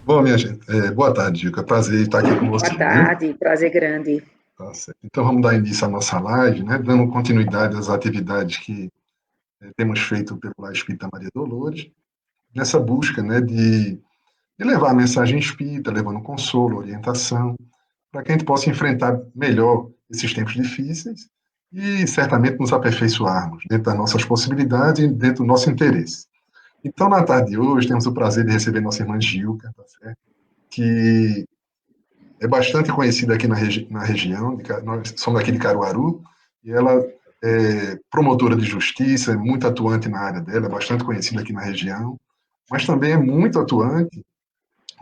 Bom, minha gente, boa tarde, Dica. Prazer em estar aqui com Boa você, viu? tarde, prazer grande. Tá certo. Então, vamos dar início à nossa live, né? Dando continuidade às atividades que temos feito pelo Lar Espírita Maria Dolores, nessa busca, né, de levar a mensagem espírita, levando consolo, orientação, para que a gente possa enfrentar melhor esses tempos difíceis e certamente nos aperfeiçoarmos dentro das nossas possibilidades e dentro do nosso interesse. Então, na tarde de hoje, temos o prazer de receber nossa irmã Gilca, tá certo? Que é bastante conhecida aqui na região, nós somos aqui de Caruaru, e ela é promotora de justiça, é muito atuante na área dela, é bastante conhecida aqui na região, mas também é muito atuante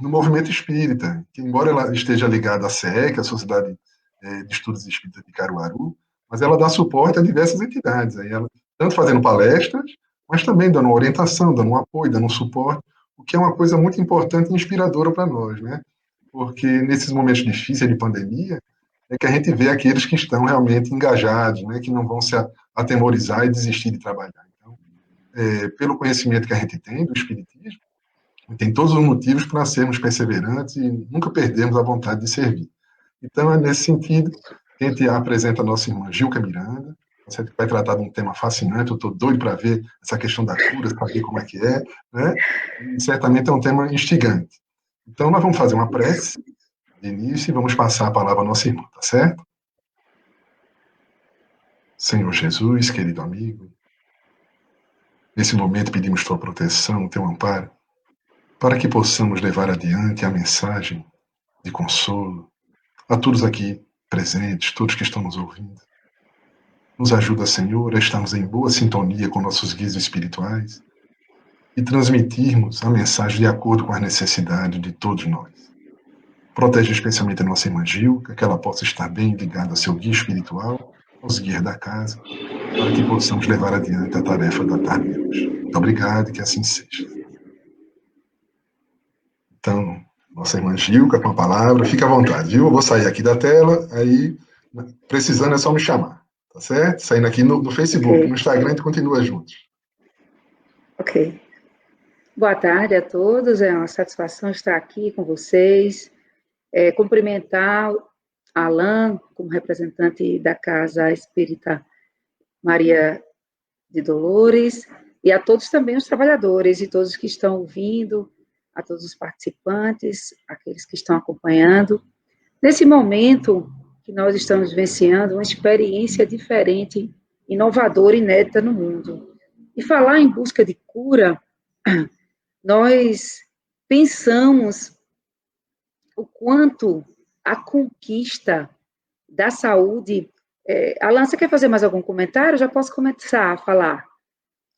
no movimento espírita, que embora ela esteja ligada à SEEC, a Sociedade de Estudos Espíritas de Caruaru, mas ela dá suporte a diversas entidades, aí ela, tanto fazendo palestras, mas também dando orientação, dando um apoio, dando um suporte, o que é uma coisa muito importante e inspiradora para nós, né? Porque nesses momentos difíceis de pandemia, é que a gente vê aqueles que estão realmente engajados, né, que não vão se atemorizar e desistir de trabalhar. Então, pelo conhecimento que a gente tem do Espiritismo, tem todos os motivos para sermos perseverantes e nunca perdermos a vontade de servir. Então, é nesse sentido que a gente apresenta a nossa irmã Gilca Miranda, você vai tratar de um tema fascinante, eu estou doido para ver essa questão da cura, saber como é que é, né? E certamente é um tema instigante. Então, nós vamos fazer uma prece de início e vamos passar a palavra à nossa irmã, tá certo? Senhor Jesus, querido amigo, nesse momento pedimos tua proteção, teu amparo, para que possamos levar adiante a mensagem de consolo a todos aqui presentes, todos que estão nos ouvindo. Nos ajuda, Senhor, a estarmos em boa sintonia com nossos guias espirituais e transmitirmos a mensagem de acordo com as necessidades de todos nós. Protege especialmente a nossa irmã Gilca, que ela possa estar bem ligada ao seu guia espiritual, aos guias da casa, para que possamos levar adiante a tarefa da tarde de hoje. Muito obrigado e que assim seja. Então, nossa irmã Gilca, com a palavra, fica à vontade, viu? Eu vou sair aqui da tela, aí, precisando é só me chamar, tá certo? Saindo aqui no Facebook, no Ok, Instagram, a gente continua juntos. ok. Boa tarde a todos, é uma satisfação estar aqui com vocês. Cumprimentar Alain, como representante da Casa Espírita Maria de Dolores, e a todos também os trabalhadores e todos que estão ouvindo, a todos os participantes, aqueles que estão acompanhando. Nesse momento que nós estamos vivenciando uma experiência diferente, inovadora e inédita no mundo. E falar em busca de cura, nós pensamos o quanto a conquista da saúde. Alan, você quer fazer mais algum comentário? Já posso começar a falar?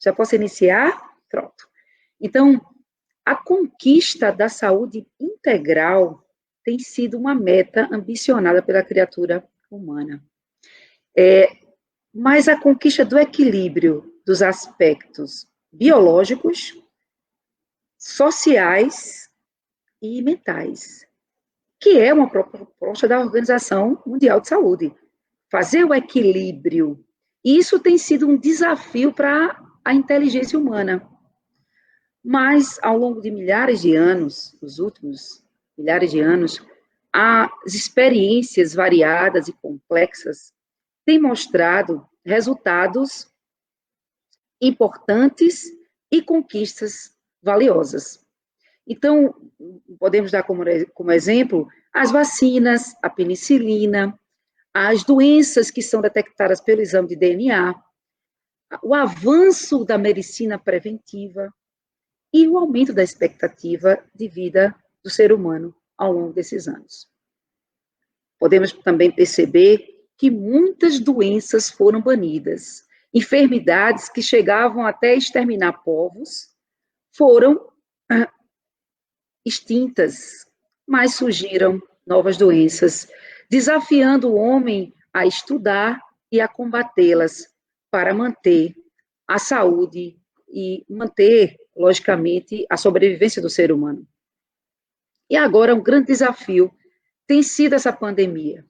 Já posso iniciar? Pronto. Então, a conquista da saúde integral tem sido uma meta ambicionada pela criatura humana. Mas a conquista do equilíbrio dos aspectos biológicos, sociais e mentais, que é uma proposta da Organização Mundial de Saúde. Fazer o equilíbrio. E isso tem sido um desafio para a inteligência humana. Mas, ao longo de milhares de anos, os últimos milhares de anos, as experiências variadas e complexas têm mostrado resultados importantes e conquistas valiosas. Então, podemos dar como exemplo as vacinas, a penicilina, as doenças que são detectadas pelo exame de DNA, o avanço da medicina preventiva e o aumento da expectativa de vida do ser humano ao longo desses anos. Podemos também perceber que muitas doenças foram banidas, enfermidades que chegavam até exterminar povos foram extintas, mas surgiram novas doenças, desafiando o homem a estudar e a combatê-las para manter a saúde e manter, logicamente, a sobrevivência do ser humano. E agora um grande desafio tem sido essa pandemia.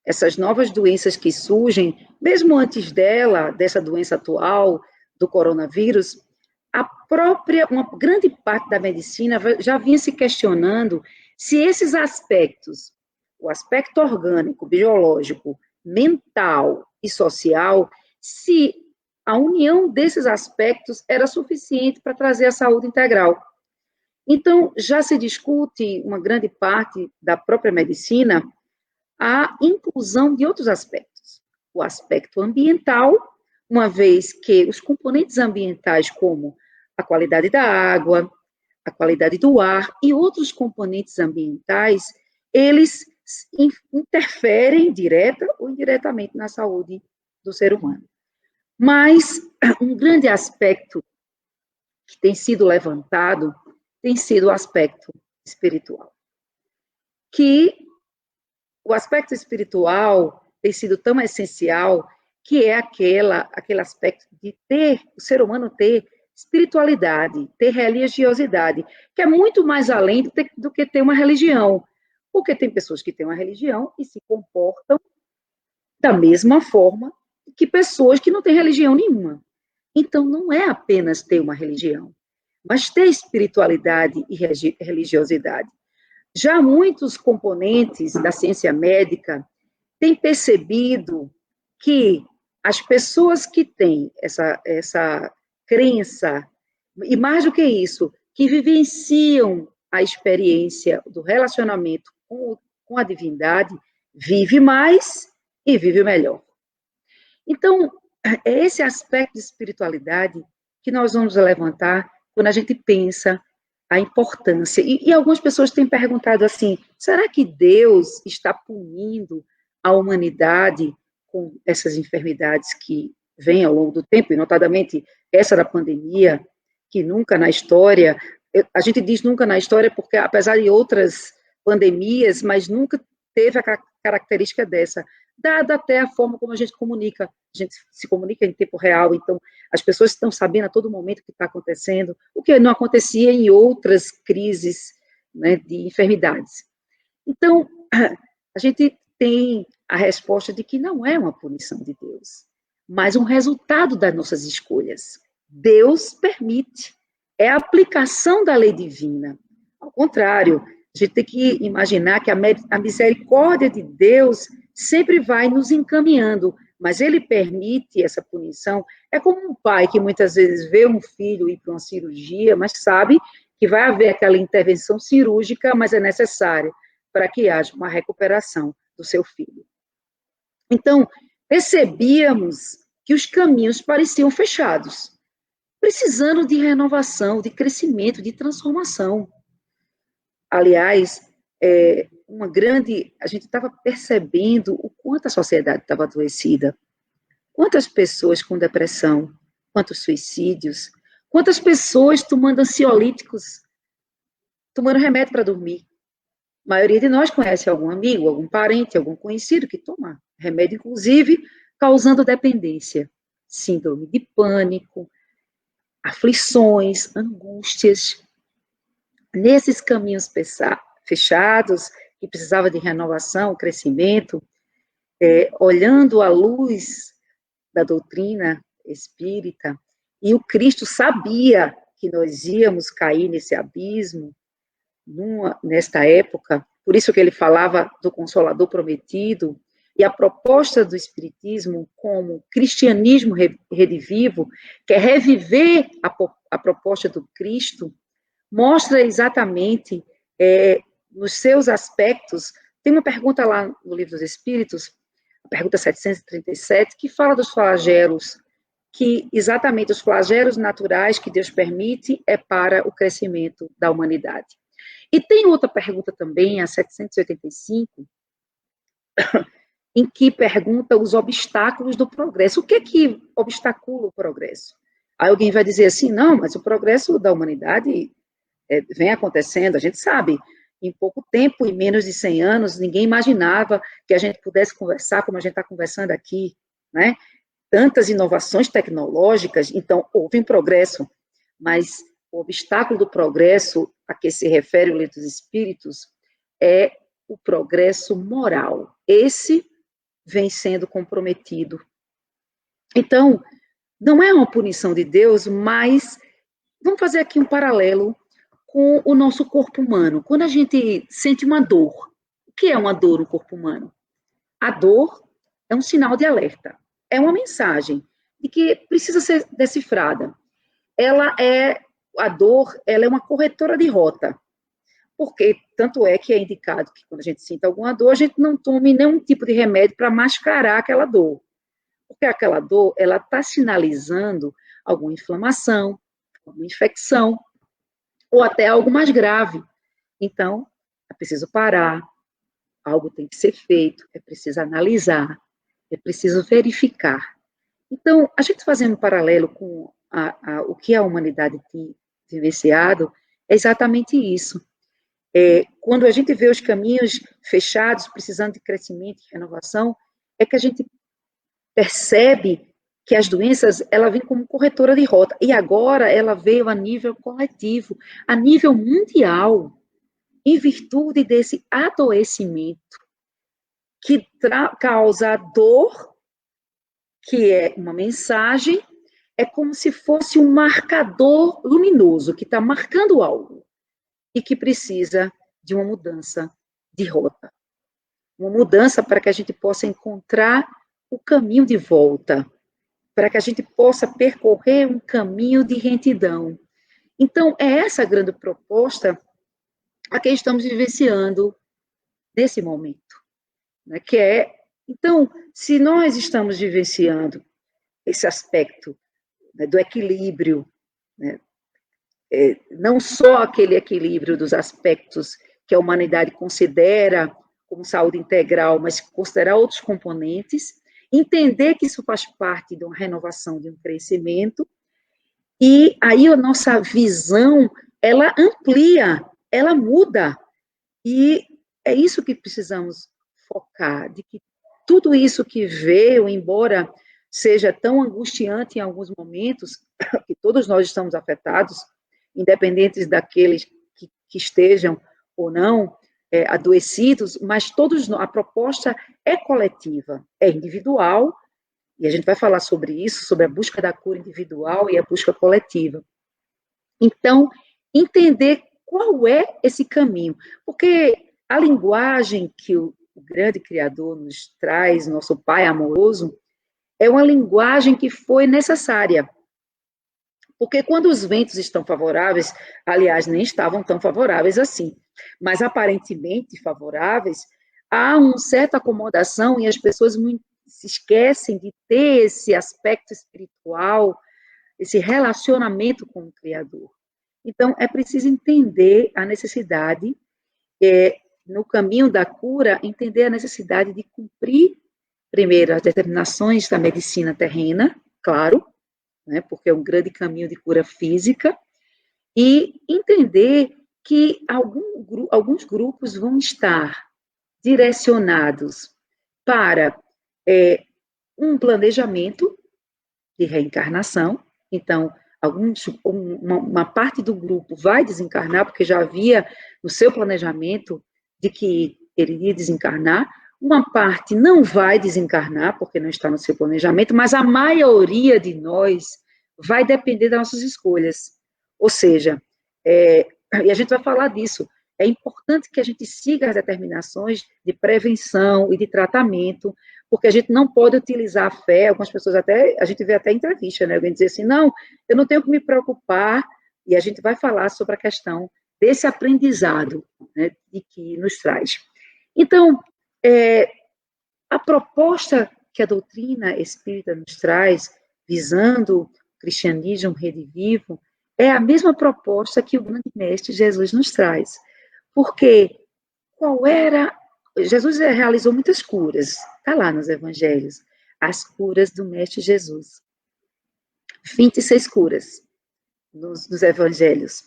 Essas novas doenças que surgem, mesmo antes dessa doença atual, do coronavírus, uma grande parte da medicina já vinha se questionando se esses aspectos, o aspecto orgânico, biológico, mental e social, se a união desses aspectos era suficiente para trazer a saúde integral. Então, já se discute, uma grande parte da própria medicina, a inclusão de outros aspectos. O aspecto ambiental, uma vez que os componentes ambientais, como a qualidade da água, a qualidade do ar e outros componentes ambientais, eles interferem direta ou indiretamente na saúde do ser humano. Mas um grande aspecto que tem sido levantado tem sido o aspecto espiritual. Que o aspecto espiritual tem sido tão essencial que é aquele aspecto de o ser humano ter espiritualidade, ter religiosidade, que é muito mais além do que ter uma religião. Porque tem pessoas que têm uma religião e se comportam da mesma forma que pessoas que não têm religião nenhuma. Então, não é apenas ter uma religião, mas ter espiritualidade e religiosidade. Já muitos componentes da ciência médica têm percebido que as pessoas que têm essa crença, e mais do que isso, que vivenciam a experiência do relacionamento com a divindade, vive mais e vive melhor. Então, é esse aspecto de espiritualidade que nós vamos levantar quando a gente pensa a importância. E algumas pessoas têm perguntado assim, será que Deus está punindo a humanidade com essas enfermidades que vêm ao longo do tempo, e notadamente essa da pandemia, que nunca na história, a gente diz nunca na história porque apesar de outras pandemias, mas nunca teve a característica dessa, dada até a forma como a gente comunica. A gente se comunica em tempo real, então as pessoas estão sabendo a todo momento o que está acontecendo, o que não acontecia em outras crises, né, de enfermidades. Então, a gente tem a resposta de que não é uma punição de Deus, mas um resultado das nossas escolhas. Deus permite, é a aplicação da lei divina. Ao contrário, a gente tem que imaginar que a misericórdia de Deus sempre vai nos encaminhando, mas ele permite essa punição. É como um pai que muitas vezes vê um filho ir para uma cirurgia, mas sabe que vai haver aquela intervenção cirúrgica, mas é necessária para que haja uma recuperação do seu filho. Então, percebíamos que os caminhos pareciam fechados, precisando de renovação, de crescimento, de transformação. Aliás, a gente estava percebendo o quanto a sociedade estava adoecida, quantas pessoas com depressão, quantos suicídios, quantas pessoas tomando ansiolíticos, tomando remédio para dormir. A maioria de nós conhece algum amigo, algum parente, algum conhecido que toma remédio, inclusive causando dependência, síndrome de pânico, aflições, angústias. Nesses caminhos fechados, que precisava de renovação, crescimento, olhando à luz da doutrina espírita, e o Cristo sabia que nós íamos cair nesse abismo, nesta época, por isso que ele falava do Consolador prometido, e a proposta do Espiritismo como cristianismo redivivo, que é reviver a proposta do Cristo, mostra exatamente, nos seus aspectos, tem uma pergunta lá no Livro dos Espíritos, a pergunta 737, que fala dos flagelos, que exatamente os flagelos naturais que Deus permite é para o crescimento da humanidade. E tem outra pergunta também, a 785, em que pergunta os obstáculos do progresso. O que obstacula o progresso? Aí alguém vai dizer assim, não, mas o progresso da humanidade vem acontecendo, a gente sabe, em pouco tempo, em menos de 100 anos, ninguém imaginava que a gente pudesse conversar como a gente está conversando aqui, né? Tantas inovações tecnológicas, então houve um progresso, mas o obstáculo do progresso a que se refere o Livro dos Espíritos é o progresso moral. Esse vem sendo comprometido. Então, não é uma punição de Deus, mas vamos fazer aqui um paralelo com o nosso corpo humano. Quando a gente sente uma dor, o que é uma dor no corpo humano? A dor é um sinal de alerta, é uma mensagem de que precisa ser decifrada. A dor, ela é uma corretora de rota, porque tanto é que é indicado que quando a gente sente alguma dor, a gente não tome nenhum tipo de remédio para mascarar aquela dor, porque aquela dor, ela está sinalizando alguma inflamação, alguma infecção, ou até algo mais grave. Então, é preciso parar, algo tem que ser feito, é preciso analisar, é preciso verificar. Então, a gente fazendo um paralelo com o que a humanidade tem vivenciado, é exatamente isso. Quando a gente vê os caminhos fechados, precisando de crescimento e renovação, é que a gente percebe que as doenças, ela vem como corretora de rota, e agora ela veio a nível coletivo, a nível mundial, em virtude desse adoecimento que causa dor, que é uma mensagem, é como se fosse um marcador luminoso que está marcando algo e que precisa de uma mudança de rota. Uma mudança para que a gente possa encontrar o caminho de volta, para que a gente possa percorrer um caminho de retidão. Então, é essa a grande proposta a que estamos vivenciando nesse momento. Né, que é, então, se nós estamos vivenciando esse aspecto, né, do equilíbrio, né, não só aquele equilíbrio dos aspectos que a humanidade considera como saúde integral, mas considerar outros componentes, entender que isso faz parte de uma renovação, de um crescimento, e aí a nossa visão, ela amplia, ela muda, e é isso que precisamos focar, de que tudo isso que veio, embora seja tão angustiante em alguns momentos, que todos nós estamos afetados, independentes daqueles que estejam ou não adoecidos, mas todos, a proposta é coletiva, é individual, e a gente vai falar sobre isso, sobre a busca da cura individual e a busca coletiva. Então, entender qual é esse caminho, porque a linguagem que o grande Criador nos traz, nosso Pai amoroso, é uma linguagem que foi necessária. Porque quando os ventos estão favoráveis, aliás, nem estavam tão favoráveis assim, mas aparentemente favoráveis, há uma certa acomodação e as pessoas se esquecem de ter esse aspecto espiritual, esse relacionamento com o Criador. Então, é preciso entender a necessidade, no caminho da cura, entender a necessidade de cumprir, primeiro, as determinações da medicina terrena, claro, né, porque é um grande caminho de cura física, e entender que alguns grupos vão estar direcionados para um planejamento de reencarnação. Então, uma parte do grupo vai desencarnar, porque já havia no seu planejamento de que ele ia desencarnar, uma parte não vai desencarnar, porque não está no seu planejamento, mas a maioria de nós vai depender das nossas escolhas. Ou seja, e a gente vai falar disso, é importante que a gente siga as determinações de prevenção e de tratamento, porque a gente não pode utilizar a fé, algumas pessoas até, a gente vê até entrevista, né, alguém dizer assim, não, eu não tenho que me preocupar, e a gente vai falar sobre a questão desse aprendizado, né, de que nos traz. Então, a proposta que a doutrina espírita nos traz, visando o cristianismo redivivo, é a mesma proposta que o grande mestre Jesus nos traz. Porque Jesus realizou muitas curas, está lá nos evangelhos, as curas do mestre Jesus. 26 curas nos evangelhos.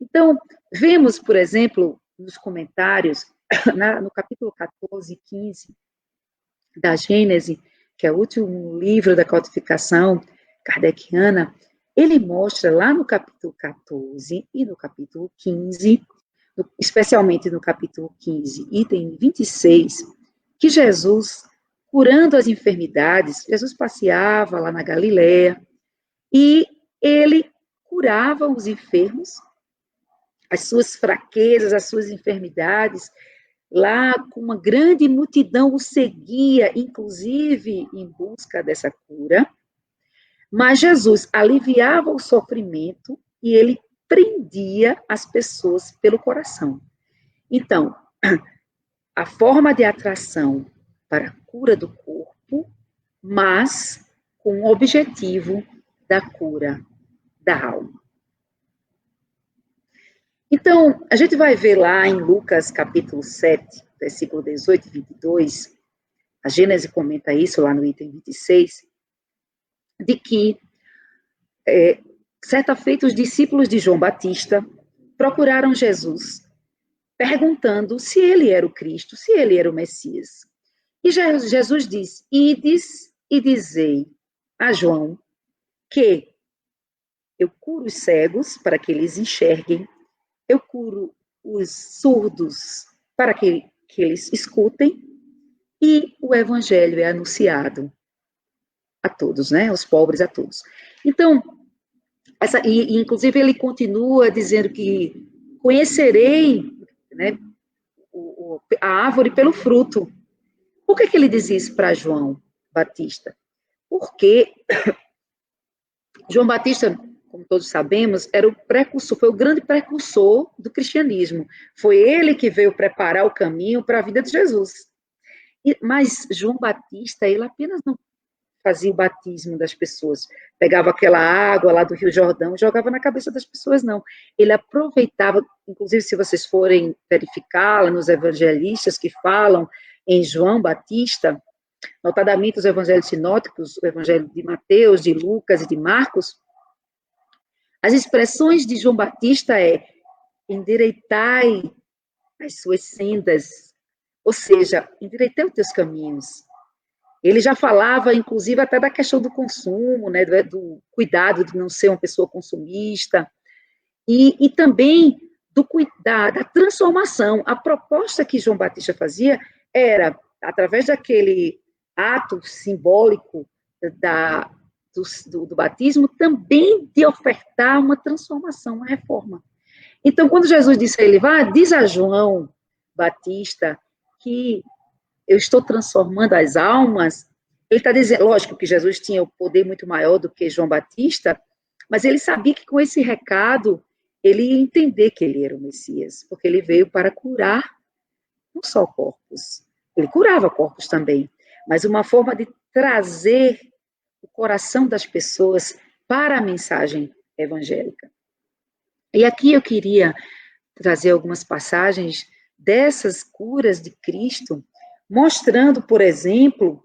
Então, vemos, por exemplo, nos comentários, no capítulo 14 e 15 da Gênese, que é o último livro da codificação kardeciana, ele mostra lá no capítulo 14 e no capítulo 15, especialmente no capítulo 15, item 26, que Jesus, curando as enfermidades, Jesus passeava lá na Galileia, e ele curava os enfermos, as suas fraquezas, as suas enfermidades. Lá, com uma grande multidão o seguia, inclusive em busca dessa cura. Mas Jesus aliviava o sofrimento e ele prendia as pessoas pelo coração. Então, a forma de atração para a cura do corpo, mas com o objetivo da cura da alma. Então, a gente vai ver lá em Lucas capítulo 7, versículo 18 e 22, a Gênese comenta isso lá no item 26, de que, certa feita, os discípulos de João Batista procuraram Jesus, perguntando se ele era o Cristo, se ele era o Messias. E Jesus diz: ides e dizei a João que eu curo os cegos para que eles enxerguem, eu curo os surdos para que eles escutem, e o evangelho é anunciado a todos, né? Os pobres a todos. Então, inclusive ele continua dizendo que conhecerei, né, a árvore pelo fruto. Por que ele diz isso para João Batista? Porque João Batista, como todos sabemos, era o precursor, foi o grande precursor do cristianismo. Foi ele que veio preparar o caminho para a vida de Jesus. Mas João Batista, ele apenas não fazia o batismo das pessoas, pegava aquela água lá do Rio Jordão e jogava na cabeça das pessoas, não. Ele aproveitava, inclusive se vocês forem verificá-la nos evangelistas que falam em João Batista, notadamente os evangelhos sinóticos, o evangelho de Mateus, de Lucas e de Marcos, as expressões de João Batista é endireitai as suas sendas, ou seja, endireitai os teus caminhos. Ele já falava, inclusive, até da questão do consumo, né, do cuidado de não ser uma pessoa consumista, e também da transformação. A proposta que João Batista fazia era, através daquele ato simbólico do batismo, também de ofertar uma transformação, uma reforma. Então, quando Jesus disse a ele, diz a João Batista que eu estou transformando as almas, ele está dizendo, lógico que Jesus tinha o poder muito maior do que João Batista, mas ele sabia que com esse recado, ele ia entender que ele era o Messias, porque ele veio para curar não só corpos, ele curava corpos também, mas uma forma de trazer o coração das pessoas para a mensagem evangélica. E aqui eu queria trazer algumas passagens dessas curas de Cristo, mostrando, por exemplo,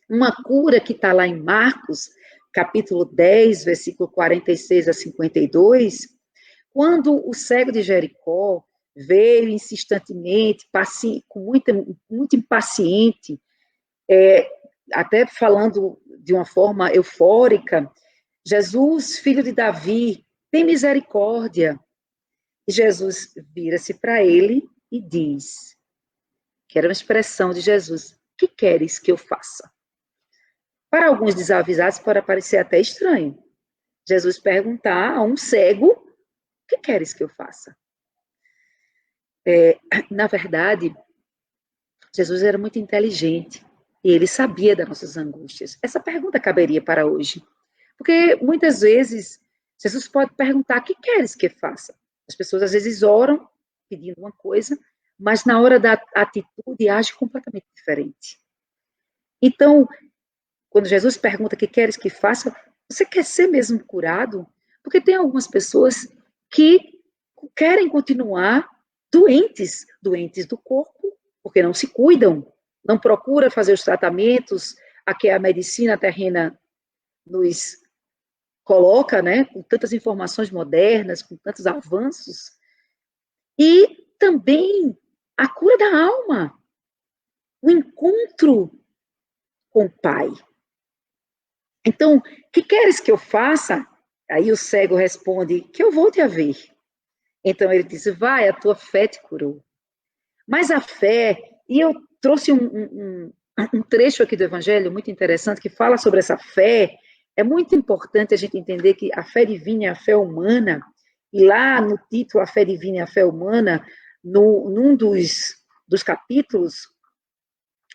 uma cura que está lá em Marcos, capítulo 10, versículo 46 a 52, quando o cego de Jericó veio insistentemente, muito impaciente, até falando de uma forma eufórica, Jesus, filho de Davi, tem misericórdia. E Jesus vira-se para ele e diz, que era uma expressão de Jesus, o que queres que eu faça? Para alguns desavisados pode parecer até estranho. Jesus perguntar a um cego, o que queres que eu faça? Na verdade, Jesus era muito inteligente e ele sabia das nossas angústias. Essa pergunta caberia para hoje. Porque muitas vezes Jesus pode perguntar, o que queres que eu faça? As pessoas às vezes oram pedindo uma coisa, mas na hora da atitude age completamente diferente. Então, quando Jesus pergunta o que queres que faça, você quer ser mesmo curado? Porque tem algumas pessoas que querem continuar doentes do corpo, porque não se cuidam, não procuram fazer os tratamentos a que a medicina terrena nos coloca, né, com tantas informações modernas, com tantos avanços, e também a cura da alma, o encontro com o Pai. Então, o que queres que eu faça? Aí o cego responde, que eu vou te ver. Então ele diz, vai, a tua fé te curou. Mas a fé, e eu trouxe um trecho aqui do Evangelho muito interessante que fala sobre essa fé é muito importante a gente entender que a fé divina e a fé humana, e lá no título A Fé Divina e a Fé Humana, num dos capítulos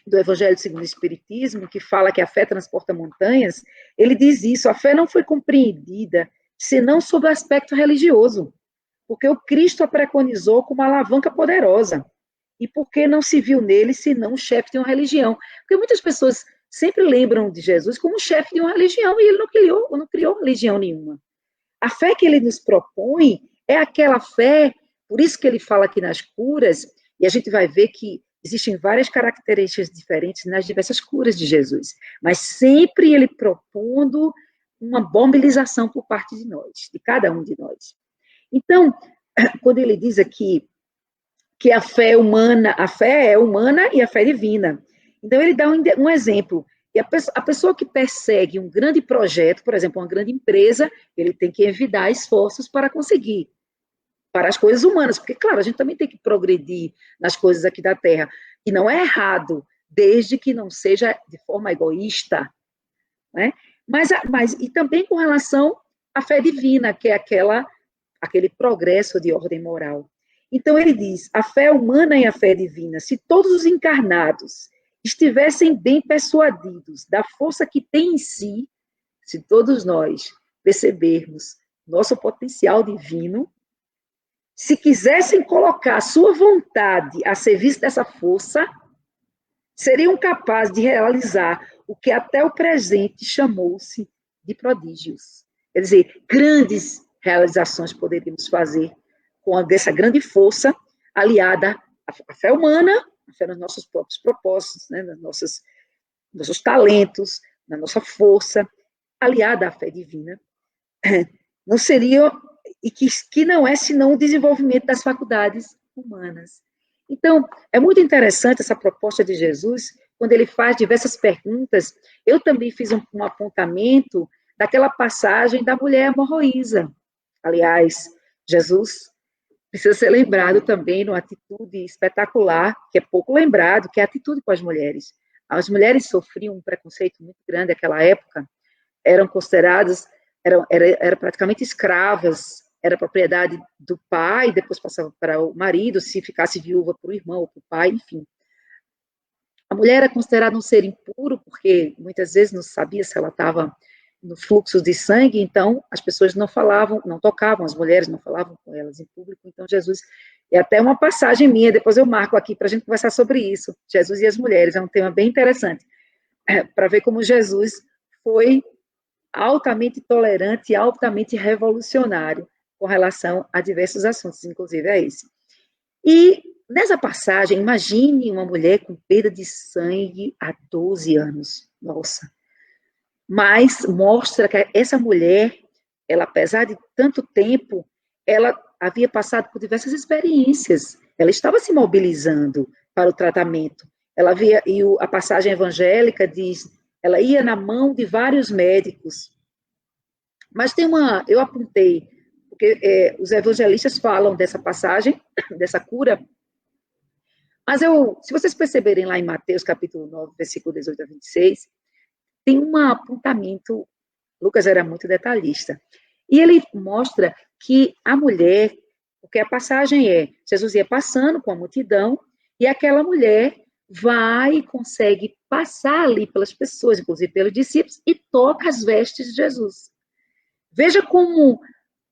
do Evangelho segundo o Espiritismo, que fala que a fé transporta montanhas, ele diz isso, a fé não foi compreendida senão sob o aspecto religioso, porque o Cristo a preconizou como uma alavanca poderosa, e porque não se viu nele senão o chefe de uma religião. Porque muitas pessoas sempre lembram de Jesus como chefe de uma religião, e ele não criou religião nenhuma. A fé que ele nos propõe é aquela fé, por isso que ele fala aqui nas curas, e a gente vai ver que existem várias características diferentes nas diversas curas de Jesus, mas sempre ele propondo uma mobilização por parte de nós, de cada um de nós. Então, quando ele diz aqui que a fé é humana e a fé divina. Então, ele dá um exemplo. E a pessoa que persegue um grande projeto, por exemplo, uma grande empresa, ele tem que evitar esforços para conseguir, para as coisas humanas, porque, claro, a gente também tem que progredir nas coisas aqui da Terra, e não é errado, desde que não seja de forma egoísta, né? Mas e também com relação à fé divina, que é aquele progresso de ordem moral. Então, ele diz, a fé humana e a fé divina, se todos os encarnados estivessem bem persuadidos da força que tem em si, se todos nós percebermos nosso potencial divino, se quisessem colocar a sua vontade a serviço dessa força, seriam capazes de realizar o que até o presente chamou-se de prodígios. Quer dizer, grandes realizações poderíamos fazer com essa grande força aliada à fé humana, a fé nos nossos próprios propósitos, né, nos nossos talentos, na nossa força, aliada à fé divina. Não seria, e que não é senão o desenvolvimento das faculdades humanas. Então, é muito interessante essa proposta de Jesus, quando ele faz diversas perguntas. Eu também fiz um apontamento daquela passagem da mulher hemorroísa. Aliás, Jesus precisa ser lembrado também numa atitude espetacular, que é pouco lembrado, que é a atitude com as mulheres. As mulheres sofriam um preconceito muito grande naquela época, eram consideradas, eram praticamente escravas, era propriedade do pai, depois passava para o marido, se ficasse viúva para o irmão ou para o pai, enfim. A mulher era considerada um ser impuro, porque muitas vezes não sabia se ela estava no fluxo de sangue, então as pessoas não falavam, não tocavam, as mulheres não falavam com elas em público, então Jesus, é até uma passagem minha, depois eu marco aqui para a gente conversar sobre isso, Jesus e as mulheres, é um tema bem interessante, para ver como Jesus foi altamente tolerante e altamente revolucionário com relação a diversos assuntos, inclusive a esse. E nessa passagem, imagine uma mulher com perda de sangue há 12 anos, nossa, mas mostra que essa mulher, ela, apesar de tanto tempo, ela havia passado por diversas experiências, ela estava se mobilizando para o tratamento, ela havia, e a passagem evangélica diz, ela ia na mão de vários médicos, mas eu apontei, porque os evangelistas falam dessa passagem, dessa cura, mas se vocês perceberem lá em Mateus capítulo 9, versículo 18 a 26, tem um apontamento, Lucas era muito detalhista, e ele mostra que a mulher, porque a passagem Jesus ia passando com a multidão, e aquela mulher vai e consegue passar ali pelas pessoas, inclusive pelos discípulos, e toca as vestes de Jesus. Veja como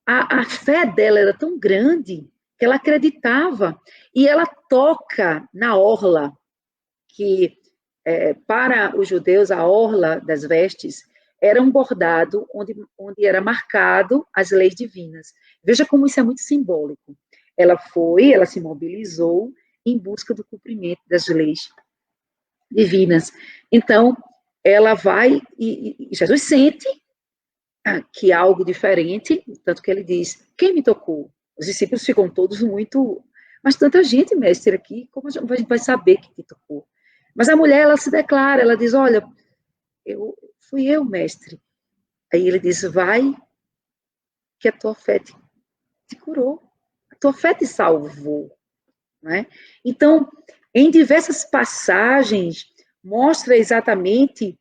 a fé dela era tão grande, que ela acreditava, e ela toca na orla, que para os judeus, a orla das vestes era um bordado onde era marcado as leis divinas. Veja como isso é muito simbólico. Ela se mobilizou em busca do cumprimento das leis divinas. Então, ela vai, e Jesus sente que há algo diferente, tanto que ele diz, quem me tocou? Os discípulos ficam todos muito, mas tanta gente, mestre, aqui, como a gente vai saber que te tocou? Mas a mulher, ela se declara, ela diz, olha, fui eu, mestre. Aí ele diz, vai, que a tua fé te curou, a tua fé te salvou. Né? Então, em diversas passagens, mostra exatamente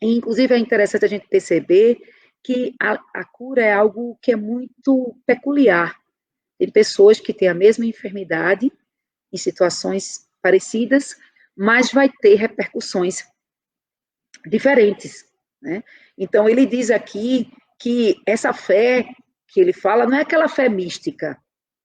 E, inclusive, é interessante a gente perceber que a cura é algo que é muito peculiar. Tem pessoas que têm a mesma enfermidade em situações parecidas, mas vai ter repercussões diferentes, né? Então, ele diz aqui que essa fé que ele fala não é aquela fé mística.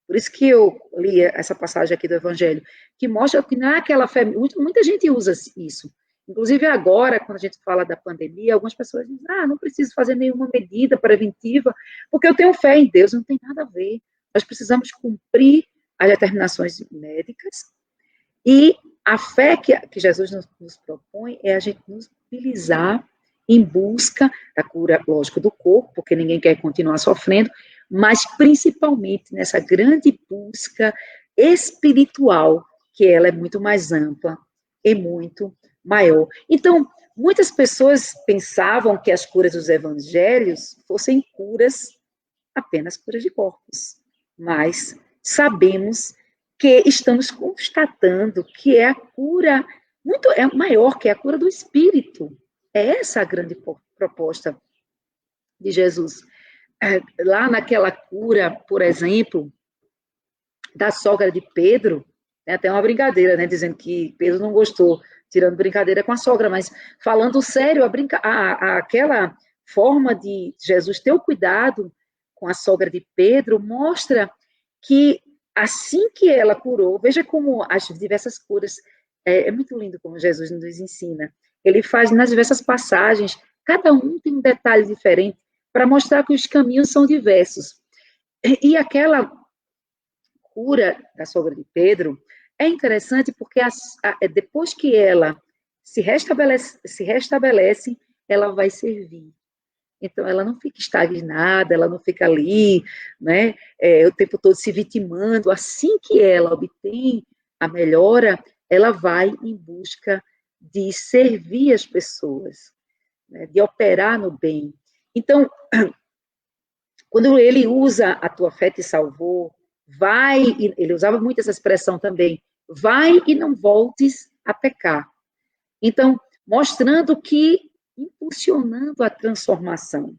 Por isso que eu li essa passagem aqui do Evangelho, que mostra que não é aquela fé. Muita gente usa isso. Inclusive agora, quando a gente fala da pandemia, algumas pessoas dizem, não preciso fazer nenhuma medida preventiva, porque eu tenho fé em Deus. Não tem nada a ver. Nós precisamos cumprir as determinações médicas e a fé que Jesus nos propõe é a gente nos mobilizar em busca da cura, lógico, do corpo, porque ninguém quer continuar sofrendo, mas principalmente nessa grande busca espiritual, que ela é muito mais ampla e muito maior. Então, muitas pessoas pensavam que as curas dos evangelhos fossem curas, apenas curas de corpos, mas sabemos que estamos constatando que é a cura muito é maior, que é a cura do espírito. É essa a grande proposta de Jesus. Lá naquela cura, por exemplo, da sogra de Pedro, tem até uma brincadeira, né, dizendo que Pedro não gostou, tirando brincadeira com a sogra, mas falando sério, aquela forma de Jesus ter o cuidado com a sogra de Pedro mostra que assim que ela curou, veja como as diversas curas, é muito lindo como Jesus nos ensina. Ele faz nas diversas passagens, cada um tem um detalhe diferente para mostrar que os caminhos são diversos. E aquela cura da sogra de Pedro é interessante porque depois que ela se restabelece, ela vai servir. Então, ela não fica estagnada, ela não fica ali, né, o tempo todo se vitimando. Assim que ela obtém a melhora, ela vai em busca de servir as pessoas, né, de operar no bem. Então, quando ele usa a tua fé te salvou, vai, ele usava muito essa expressão também, vai e não voltes a pecar. Então, mostrando que, impulsionando a transformação.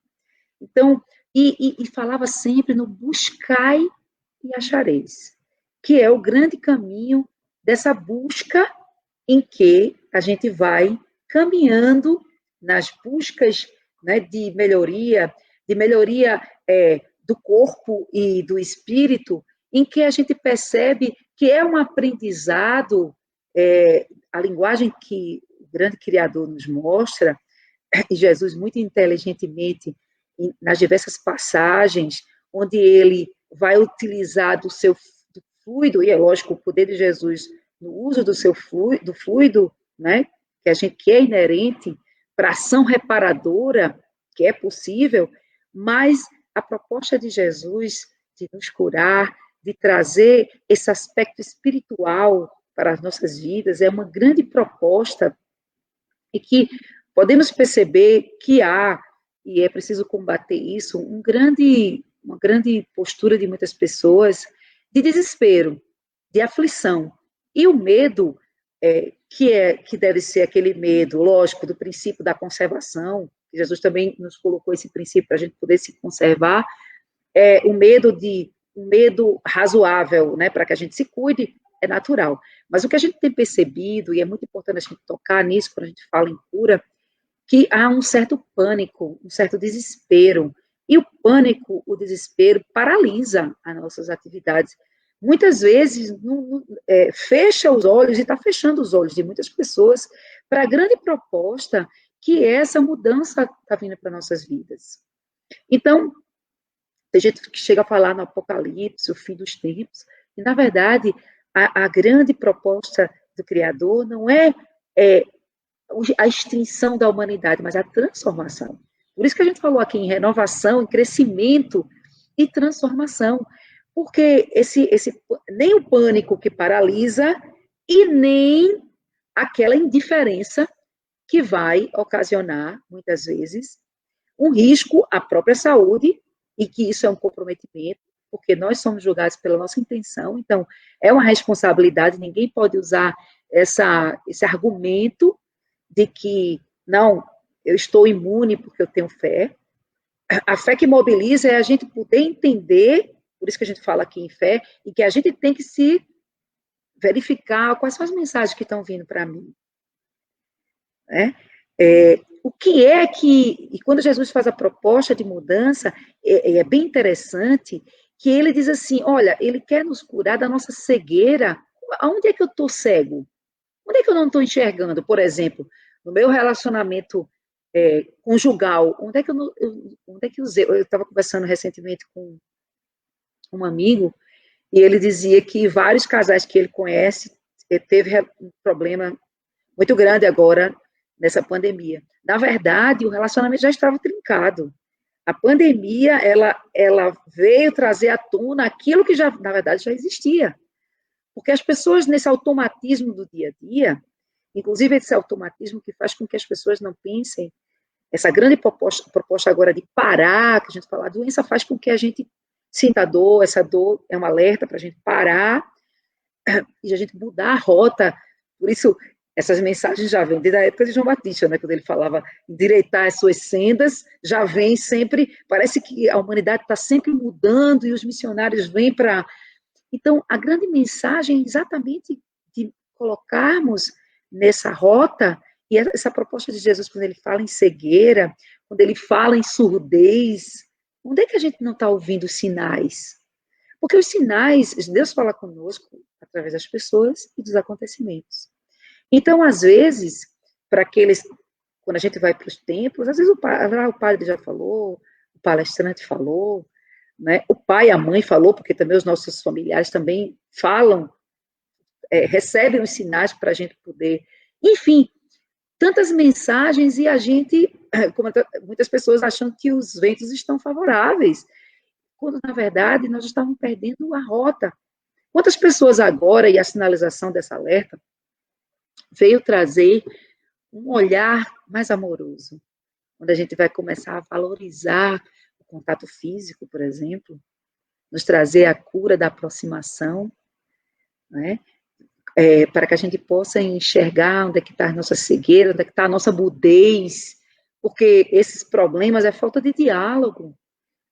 Então, e falava sempre no buscai e achareis, que é o grande caminho dessa busca em que a gente vai caminhando nas buscas, né, de melhoria do corpo e do espírito, em que a gente percebe que é um aprendizado, a linguagem que o grande Criador nos mostra, e Jesus muito inteligentemente, nas diversas passagens, onde ele vai utilizar do fluido, e é lógico, o poder de Jesus no uso do fluido, né, que é inerente para a ação reparadora, que é possível, mas a proposta de Jesus de nos curar, de trazer esse aspecto espiritual para as nossas vidas, é uma grande proposta e que podemos perceber que há, e é preciso combater isso, uma grande postura de muitas pessoas de desespero, de aflição. E o medo, que deve ser aquele medo, lógico, do princípio da conservação, Jesus também nos colocou esse princípio para a gente poder se conservar, um medo razoável, né, para que a gente se cuide, é natural. Mas o que a gente tem percebido, e é muito importante a gente tocar nisso quando a gente fala em cura, que há um certo pânico, um certo desespero. E o pânico, o desespero, paralisa as nossas atividades. Muitas vezes, fecha os olhos, e está fechando os olhos de muitas pessoas, para a grande proposta que é essa mudança está vindo para nossas vidas. Então, tem gente que chega a falar no Apocalipse, o fim dos tempos, e, na verdade, a grande proposta do Criador não é a extinção da humanidade, mas a transformação. Por isso que a gente falou aqui em renovação, em crescimento e transformação. Porque nem o pânico que paralisa e nem aquela indiferença que vai ocasionar, muitas vezes, um risco à própria saúde, e que isso é um comprometimento, porque nós somos julgados pela nossa intenção, então é uma responsabilidade, ninguém pode usar esse argumento de que, não, eu estou imune porque eu tenho fé. A fé que mobiliza é a gente poder entender, por isso que a gente fala aqui em fé, e que a gente tem que se verificar quais são as mensagens que estão vindo para mim. Né? O que é que... E quando Jesus faz a proposta de mudança, é bem interessante que ele diz assim, olha, ele quer nos curar da nossa cegueira. Aonde é que eu estou cego? Onde é que eu não estou enxergando? Por exemplo, no meu relacionamento conjugal, onde é que eu estava conversando recentemente com um amigo, e ele dizia que vários casais que ele conhece teve um problema muito grande agora nessa pandemia. Na verdade, o relacionamento já estava trincado. A pandemia, ela veio trazer à tona aquilo que já, na verdade, já existia. Porque as pessoas, nesse automatismo do dia a dia, inclusive esse automatismo que faz com que as pessoas não pensem, essa grande proposta agora de parar, que a gente fala, a doença faz com que a gente sinta dor, essa dor é um alerta para a gente parar e a gente mudar a rota. Por isso, essas mensagens já vêm desde a época de João Batista, né, quando ele falava endireitar as suas sendas, já vem sempre, parece que a humanidade está sempre mudando e os missionários vêm para... Então, a grande mensagem é exatamente de colocarmos nessa rota, e essa proposta de Jesus, quando ele fala em cegueira, quando ele fala em surdez, onde é que a gente não está ouvindo os sinais? Porque os sinais, Deus fala conosco através das pessoas e dos acontecimentos. Então, às vezes, para aqueles, quando a gente vai para os templos, às vezes o padre já falou, o palestrante falou, né? O pai e a mãe falou, porque também os nossos familiares também falam, recebem os sinais para a gente poder... Enfim, tantas mensagens e a gente, como muitas pessoas acham que os ventos estão favoráveis, quando, na verdade, nós estamos perdendo a rota. Quantas pessoas agora, e a sinalização dessa alerta, veio trazer um olhar mais amoroso, onde a gente vai começar a valorizar o contato físico, por exemplo, nos trazer a cura da aproximação, né? Para que a gente possa enxergar onde é que está a nossa cegueira, onde é que está a nossa mudez, porque esses problemas é falta de diálogo.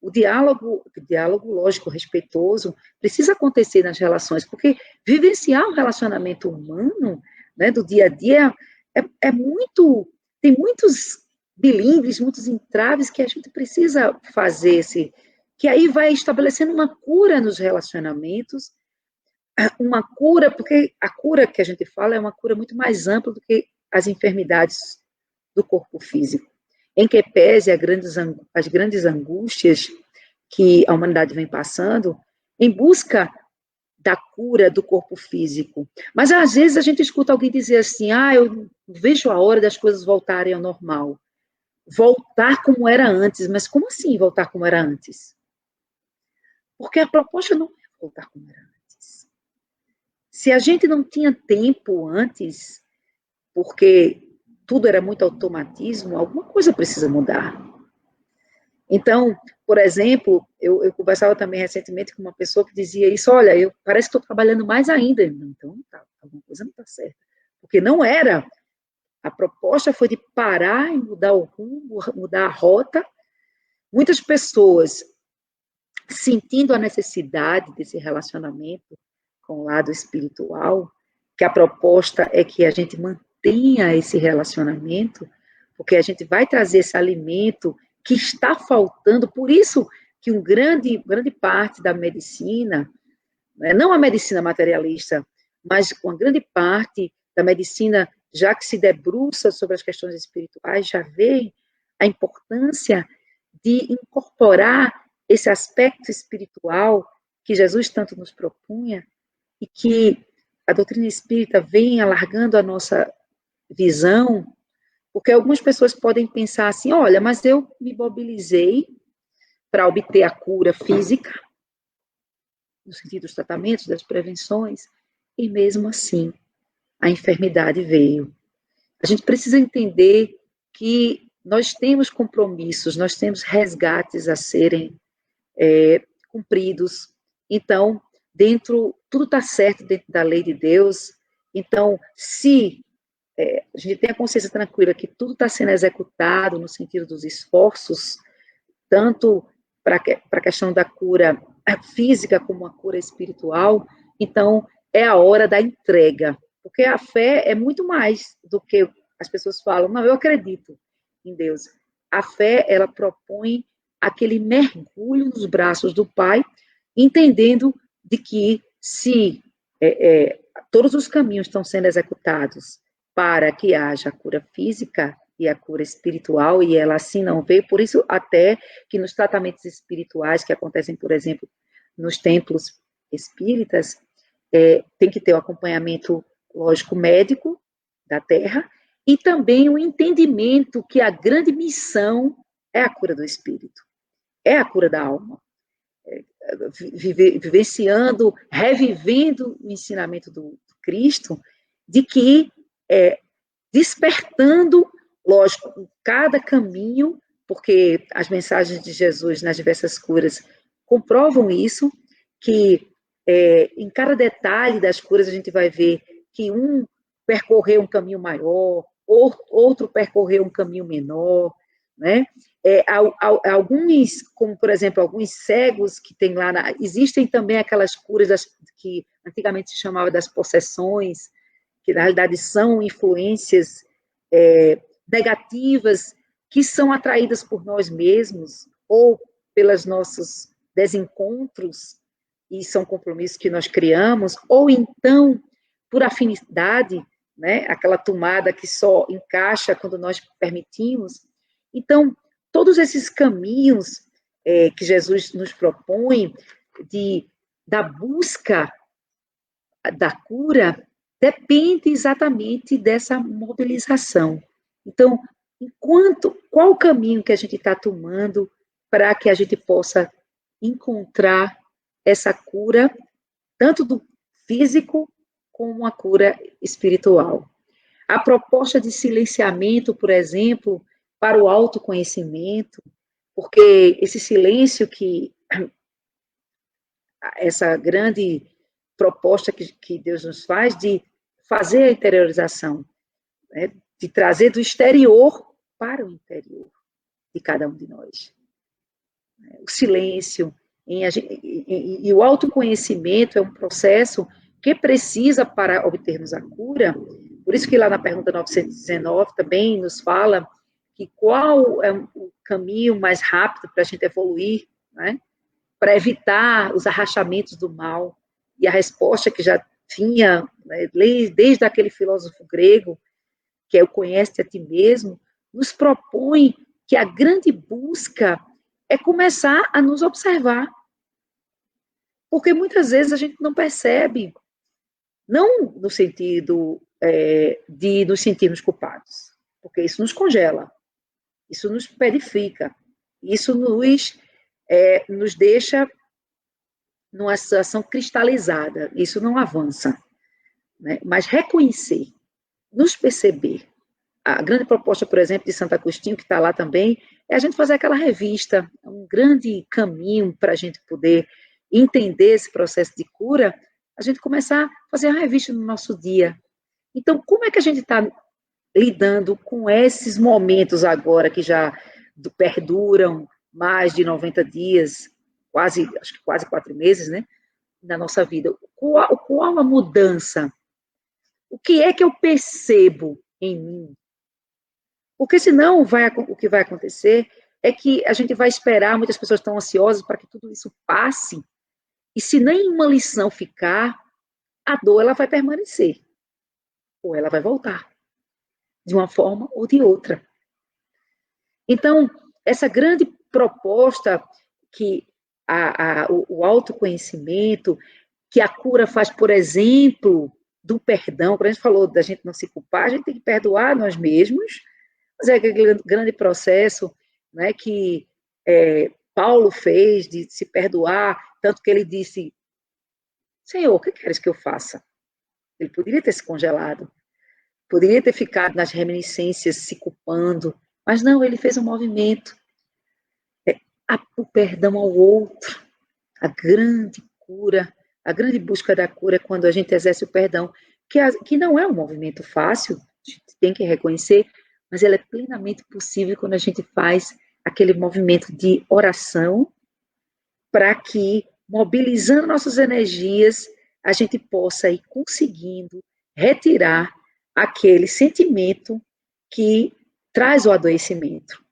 O diálogo lógico, respeitoso, precisa acontecer nas relações, porque vivenciar um relacionamento humano, né, do dia a dia, tem muitos bilíngues, muitos entraves que a gente precisa fazer, que aí vai estabelecendo uma cura nos relacionamentos, uma cura, porque a cura que a gente fala é uma cura muito mais ampla do que as enfermidades do corpo físico. Em que pese as grandes angústias que a humanidade vem passando, em busca da cura do corpo físico. Mas, às vezes, a gente escuta alguém dizer assim, eu vejo a hora das coisas voltarem ao normal. Voltar como era antes. Mas como assim voltar como era antes? Porque a proposta não é voltar como era antes. Se a gente não tinha tempo antes, porque tudo era muito automatismo, alguma coisa precisa mudar. Então, por exemplo, eu conversava também recentemente com uma pessoa que dizia isso, olha, parece que estou trabalhando mais ainda. Então, alguma coisa não está certa. Porque não era. A proposta foi de parar e mudar o rumo, mudar a rota. Muitas pessoas sentindo a necessidade desse relacionamento com o lado espiritual, que a proposta é que a gente mantenha esse relacionamento, porque a gente vai trazer esse alimento que está faltando, por isso que grande parte da medicina, não a medicina materialista, mas uma grande parte da medicina, já que se debruça sobre as questões espirituais, já vê a importância de incorporar esse aspecto espiritual que Jesus tanto nos propunha e que a doutrina espírita vem alargando a nossa visão, porque algumas pessoas podem pensar assim, olha, mas eu me mobilizei para obter a cura física, no sentido dos tratamentos, das prevenções, e mesmo assim a enfermidade veio. A gente precisa entender que nós temos compromissos, nós temos resgates a serem cumpridos. Então, tudo está certo dentro da lei de Deus. Então, se a gente tem a consciência tranquila que tudo está sendo executado no sentido dos esforços, tanto para a questão da cura física como a cura espiritual, então é a hora da entrega, porque a fé é muito mais do que as pessoas falam, não, eu acredito em Deus. A fé, ela propõe aquele mergulho nos braços do Pai, entendendo de que se todos os caminhos estão sendo executados para que haja a cura física e a cura espiritual, e ela assim não vê, por isso até que nos tratamentos espirituais que acontecem, por exemplo, nos templos espíritas, tem que ter o acompanhamento, lógico, médico da Terra, e também o entendimento que a grande missão é a cura do espírito, é a cura da alma. Vivenciando, revivendo o ensinamento do Cristo, de que despertando, lógico, em cada caminho, porque as mensagens de Jesus nas diversas curas comprovam isso, que em cada detalhe das curas a gente vai ver que um percorreu um caminho maior, outro percorreu um caminho menor, né? Alguns, como por exemplo, alguns cegos que tem lá, existem também aquelas curas que antigamente se chamava das possessões, que na realidade são influências negativas que são atraídas por nós mesmos ou pelos nossos desencontros, e são compromissos que nós criamos, ou então por afinidade, né, aquela tomada que só encaixa quando nós permitimos. Então, todos esses caminhos que Jesus nos propõe da busca da cura depende exatamente dessa mobilização. Então, qual o caminho que a gente está tomando para que a gente possa encontrar essa cura, tanto do físico como a cura espiritual? A proposta de silenciamento, por exemplo, para o autoconhecimento, porque esse silêncio essa grande proposta que Deus nos faz de fazer a interiorização, né, de trazer do exterior para o interior de cada um de nós. O silêncio e o autoconhecimento é um processo que precisa para obtermos a cura. Por isso que lá na pergunta 919 também nos fala que qual é o caminho mais rápido para a gente evoluir, né, para evitar os arrachamentos do mal. E a resposta que já tinha, né, desde aquele filósofo grego, que é o conhece a ti mesmo, nos propõe que a grande busca é começar a nos observar. Porque muitas vezes a gente não percebe, não no sentido de nos sentirmos culpados, porque isso nos congela, isso nos perifica, isso nos deixa numa situação cristalizada, isso não avança, né? Mas reconhecer, nos perceber. A grande proposta, por exemplo, de Santo Agostinho, que está lá também, é a gente fazer aquela revista, um grande caminho para a gente poder entender esse processo de cura, a gente começar a fazer a revista no nosso dia. Então, como é que a gente está lidando com esses momentos agora que já perduram mais de 90 dias, acho que quase 4 meses, né, na nossa vida? Qual a mudança? O que é que eu percebo em mim? Porque senão o que vai acontecer é que a gente vai esperar, muitas pessoas estão ansiosas para que tudo isso passe, e se nem uma lição ficar, a dor ela vai permanecer, ou ela vai voltar, de uma forma ou de outra. Então, essa grande proposta que o autoconhecimento, que a cura faz, por exemplo, do perdão, quando a gente falou da gente não se culpar, a gente tem que perdoar nós mesmos, mas é aquele grande processo, né, que Paulo fez de se perdoar, tanto que ele disse, Senhor, o que queres que eu faça? Ele poderia ter se congelado, poderia ter ficado nas reminiscências se culpando, mas não, ele fez um movimento. O perdão ao outro, a grande cura, a grande busca da cura é quando a gente exerce o perdão, que não é um movimento fácil, a gente tem que reconhecer, mas ela é plenamente possível quando a gente faz aquele movimento de oração para que, mobilizando nossas energias, a gente possa ir conseguindo retirar aquele sentimento que traz o adoecimento.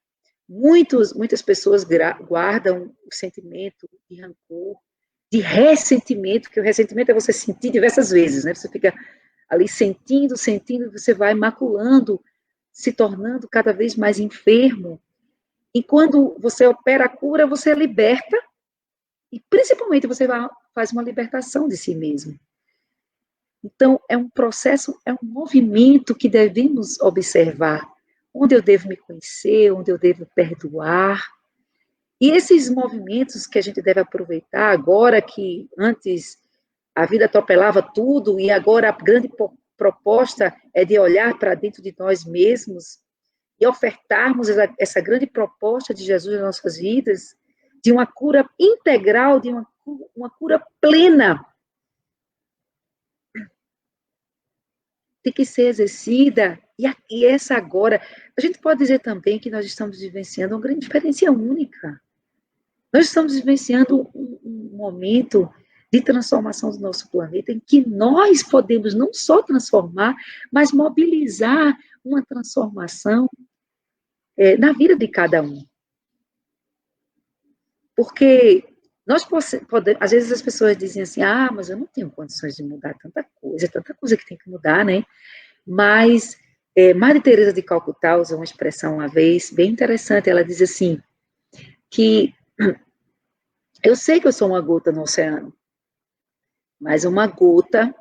Muitas pessoas guardam o sentimento de rancor, de ressentimento, que o ressentimento é você sentir diversas vezes, né? Você fica ali sentindo, você vai maculando, se tornando cada vez mais enfermo. E quando você opera a cura, você liberta, e principalmente você faz uma libertação de si mesmo. Então, é um processo, é um movimento que devemos observar, onde eu devo me conhecer, onde eu devo perdoar. E esses movimentos que a gente deve aproveitar agora que antes a vida atropelava tudo e agora a grande proposta é de olhar para dentro de nós mesmos e ofertarmos essa grande proposta de Jesus nas nossas vidas, de uma cura integral, de uma cura plena. Tem que ser exercida, e essa agora, a gente pode dizer também que nós estamos vivenciando uma grande experiência única. Nós estamos vivenciando um momento de transformação do nosso planeta, em que nós podemos não só transformar, mas mobilizar uma transformação na vida de cada um. Porque nós podemos, às vezes as pessoas dizem assim, mas eu não tenho condições de mudar tanta coisa que tem que mudar, né? Mas Madre Teresa de Calcutá usou uma expressão uma vez, bem interessante, ela diz assim, que eu sei que eu sou uma gota no oceano, mas uma gota,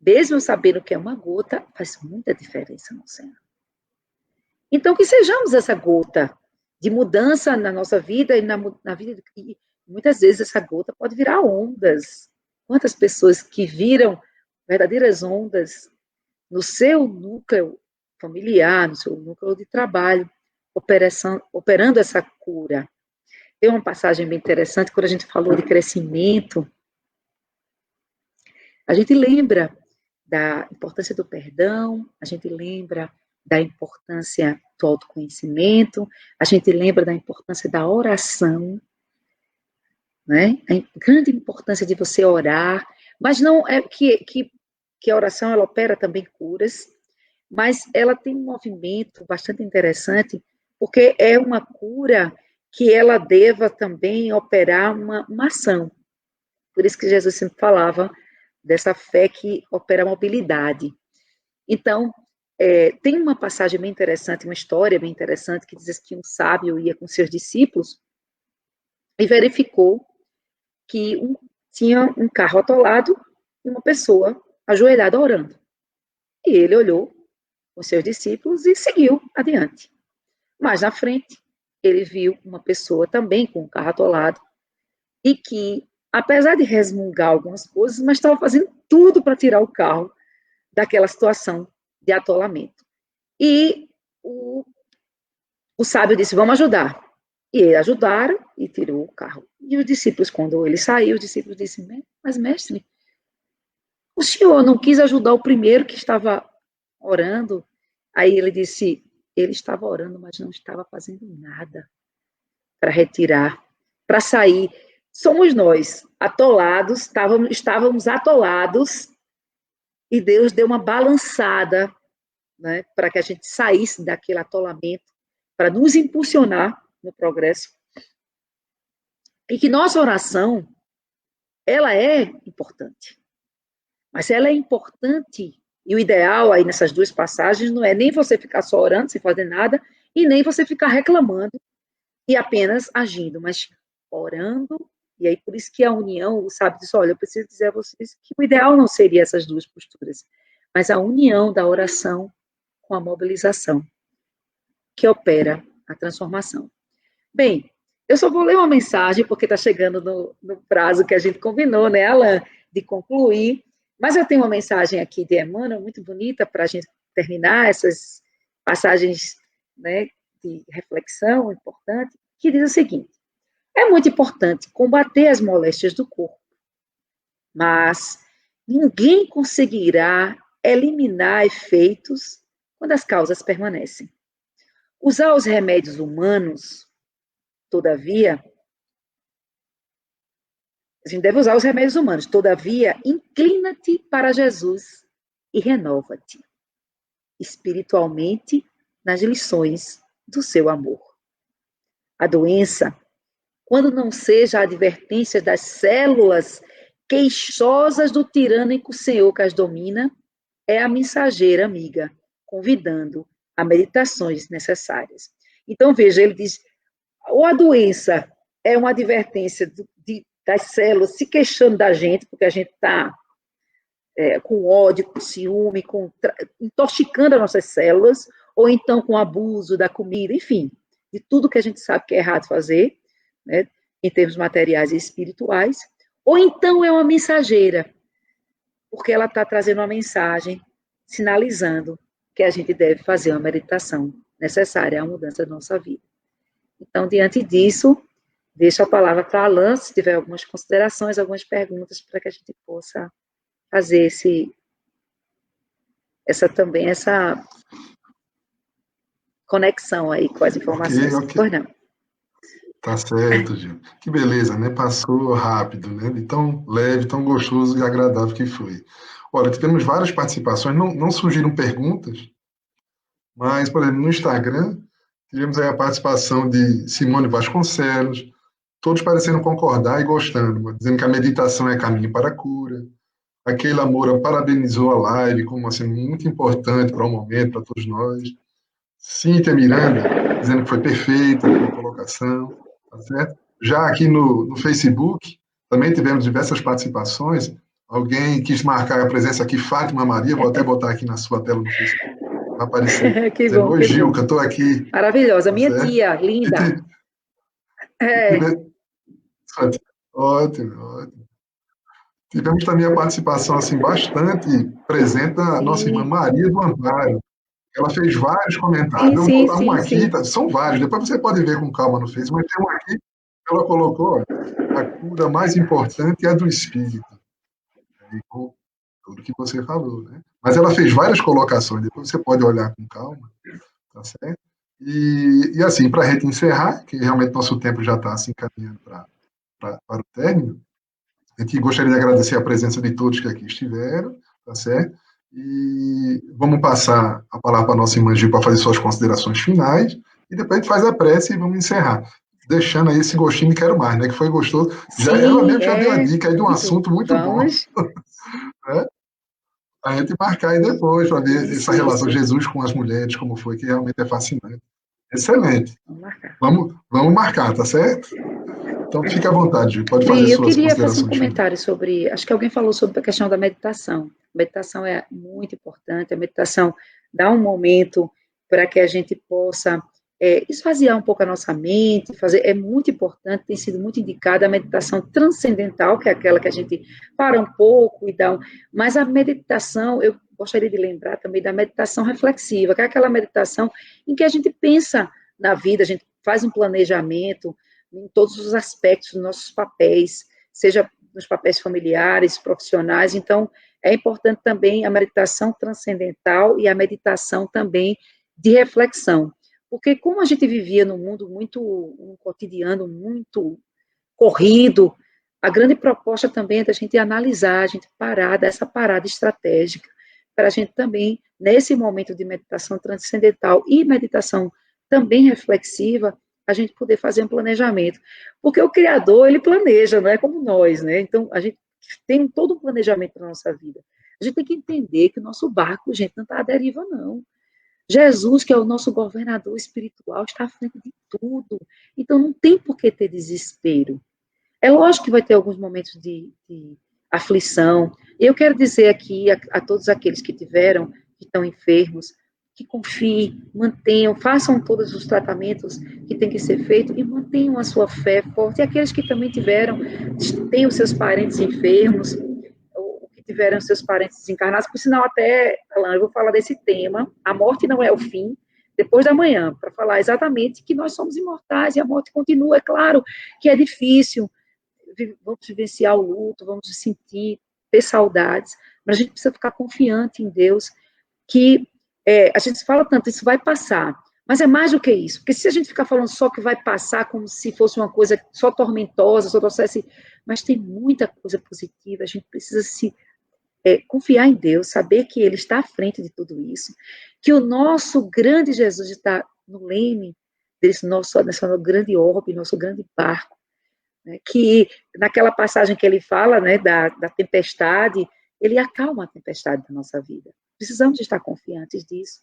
mesmo sabendo que é uma gota, faz muita diferença no oceano. Então, que sejamos essa gota de mudança na nossa vida e na vida. E muitas vezes essa gota pode virar ondas. Quantas pessoas que viram verdadeiras ondas no seu núcleo familiar, no seu núcleo de trabalho, operando essa cura. Tem uma passagem bem interessante, quando a gente falou de crescimento, a gente lembra da importância do perdão, a gente lembra da importância do autoconhecimento, a gente lembra da importância da oração, né? A grande importância de você orar, mas não é que a oração ela opera também curas, mas ela tem um movimento bastante interessante, porque é uma cura que ela deva também operar uma ação. Por isso que Jesus sempre falava dessa fé que opera a mobilidade. Então, tem uma passagem bem interessante, uma história bem interessante, que diz que um sábio ia com seus discípulos e verificou que tinha um carro atolado e uma pessoa ajoelhada orando. E ele olhou com seus discípulos e seguiu adiante. Mais na frente, ele viu uma pessoa também com o carro atolado e que, apesar de resmungar algumas coisas, mas estava fazendo tudo para tirar o carro daquela situação de atolamento. E o sábio disse, vamos ajudar. E eles ajudaram e tirou o carro. E os discípulos, quando ele saiu, os discípulos disseram, mas mestre, o senhor não quis ajudar o primeiro que estava orando? Aí ele disse, ele estava orando, mas não estava fazendo nada para retirar, para sair. Somos nós, atolados, estávamos atolados, e Deus deu uma balançada, né, para que a gente saísse daquele atolamento, para nos impulsionar no progresso. E que nossa oração, ela é importante. Mas ela é importante, e o ideal aí nessas duas passagens não é nem você ficar só orando, sem fazer nada, e nem você ficar reclamando e apenas agindo, mas orando, e aí por isso que a união, sabe, diz, olha, eu preciso dizer a vocês que o ideal não seria essas duas posturas, mas a união da oração com a mobilização, que opera a transformação. Bem, eu só vou ler uma mensagem, porque está chegando no prazo que a gente combinou, né, Alan, de concluir, mas eu tenho uma mensagem aqui de Emmanuel, muito bonita, para a gente terminar essas passagens, né, de reflexão importante, que diz o seguinte, é muito importante combater as moléstias do corpo, mas ninguém conseguirá eliminar efeitos quando as causas permanecem. Usar os remédios humanos, todavia, a gente deve usar os remédios humanos, todavia, inclina-te para Jesus e renova-te espiritualmente nas lições do seu amor. A doença, quando não seja a advertência das células queixosas do tirânico senhor que as domina, é a mensageira amiga, convidando a meditações necessárias. Então, veja, ele diz, ou a doença é uma advertência das células se queixando da gente, porque a gente está com ódio, com ciúme, intoxicando as nossas células, ou então com abuso da comida, enfim, de tudo que a gente sabe que é errado fazer, né, em termos materiais e espirituais, ou então é uma mensageira, porque ela está trazendo uma mensagem, sinalizando que a gente deve fazer uma meditação necessária à mudança da nossa vida. Então, diante disso, deixo a palavra para a Alan, se tiver algumas considerações, algumas perguntas, para que a gente possa fazer essa conexão aí com as informações. Ok. Pois não. Tá certo, Gil. Que beleza, né? Passou rápido, né? De tão leve, tão gostoso e agradável que foi. Olha, tivemos várias participações, não surgiram perguntas, mas, por exemplo, no Instagram, tivemos aí a participação de Simone Vasconcelos, todos parecendo concordar e gostando, dizendo que a meditação é caminho para a cura. A Keila Moura parabenizou a live como assim, muito importante para o momento, para todos nós. Cíntia Miranda, dizendo que foi perfeita a colocação, tá certo? Já aqui no Facebook, também tivemos diversas participações. Alguém quis marcar a presença aqui, Fátima Maria, vou até botar aqui na sua tela no Facebook, vai aparecer. Que Dizendo, bom, oi, que bom. Gilca, estou aqui. Maravilhosa, Tá minha certo? tia, linda. Ótimo, ótimo. Tivemos também a participação assim, bastante presente da nossa irmã Maria do Amparo. Ela fez vários comentários. Eu vou botar um aqui, são vários, depois você pode ver com calma no Facebook, mas tem um aqui que ela colocou: a cura mais importante é a do espírito. E com tudo que você falou, né? Mas ela fez várias colocações, depois você pode olhar com calma, tá certo? E assim, para a gente encerrar, que realmente nosso tempo já está assim, caminhando para o término, a gente gostaria de agradecer a presença de todos que aqui estiveram, tá certo? E vamos passar a palavra para a nossa irmã Gil para fazer suas considerações finais, e depois a gente faz a prece e vamos encerrar. Deixando aí esse gostinho de quero mais, né? Que foi gostoso. Já ela mesmo já deu a dica aí de um assunto muito bom. Né? A gente marcar aí depois para ver essa relação de Jesus com as mulheres, como foi, que realmente é fascinante. Excelente. Vamos marcar, tá certo? Então, fique à vontade, Gil. Pode fazer suas considerações. Eu queria fazer um comentário sobre, acho que alguém falou sobre a questão da meditação. A meditação é muito importante, a meditação dá um momento para que a gente possa esvaziar um pouco a nossa mente, é muito importante, tem sido muito indicada a meditação transcendental, que é aquela que a gente para um pouco e dá mas a meditação, eu gostaria de lembrar também da meditação reflexiva, que é aquela meditação em que a gente pensa na vida, a gente faz um planejamento em todos os aspectos dos nossos papéis, seja nos papéis familiares, profissionais. Então, é importante também a meditação transcendental e a meditação também de reflexão. Porque como a gente vivia num mundo um cotidiano muito corrido, a grande proposta também é da gente analisar, a gente parar, dar essa parada estratégica, para a gente também, nesse momento de meditação transcendental e meditação também reflexiva, a gente poder fazer um planejamento. Porque o Criador, ele planeja, não é como nós, né? Então, a gente tem todo um planejamento para a nossa vida. A gente tem que entender que o nosso barco, gente, não está à deriva, não. Jesus, que é o nosso governador espiritual, está à frente de tudo. Então, não tem por que ter desespero. É lógico que vai ter alguns momentos de aflição. Eu quero dizer aqui a todos aqueles que estão enfermos, que confiem, mantenham, façam todos os tratamentos que tem que ser feito e mantenham a sua fé forte. E aqueles que também têm os seus parentes enfermos, ou que tiveram seus parentes desencarnados, por sinal até, Alan, eu vou falar desse tema, a morte não é o fim, depois da manhã, para falar exatamente que nós somos imortais e a morte continua. É claro que é difícil, vamos vivenciar o luto, vamos sentir, ter saudades, mas a gente precisa ficar confiante em Deus, que a gente fala tanto, isso vai passar, mas é mais do que isso, porque se a gente ficar falando só que vai passar como se fosse uma coisa só tormentosa, só trouxesse, mas tem muita coisa positiva, a gente precisa confiar em Deus, saber que Ele está à frente de tudo isso, que o nosso grande Jesus está no leme nessa grande orbe, nosso grande barco, né, que naquela passagem que ele fala, né, da tempestade, ele acalma a tempestade da nossa vida. Precisamos estar confiantes disso,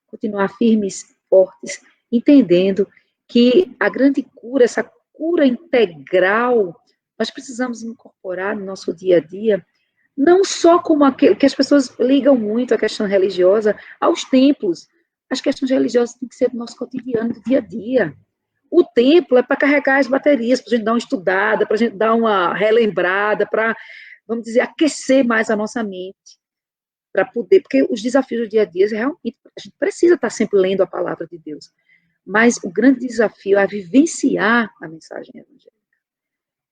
continuar firmes, fortes, entendendo que a grande cura, essa cura integral, nós precisamos incorporar no nosso dia a dia, não só como aquele que as pessoas ligam muito a questão religiosa aos templos. As questões religiosas têm que ser do nosso cotidiano, do dia a dia. O templo é para carregar as baterias, para a gente dar uma estudada, para a gente dar uma relembrada, para, vamos dizer, aquecer mais a nossa mente, para poder, porque os desafios do dia a dia, realmente, a gente precisa estar sempre lendo a palavra de Deus, mas o grande desafio é vivenciar a mensagem evangélica.